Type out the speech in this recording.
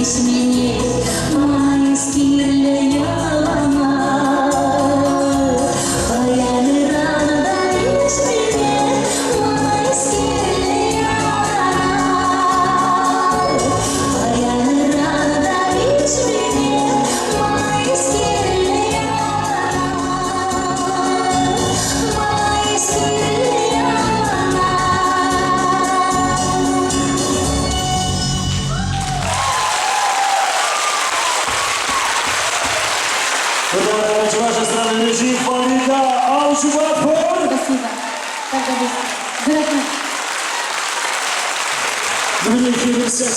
весь меня, моя скирля мама. Я не рада весь меня, моя скирля мама. Я не рада весь меня, моя скирля мама. Моя скирля мама. Продолжаем с вашей стороны режим Фарида Алшубатхор. Спасибо. Так, дорогие. Дорогие, всех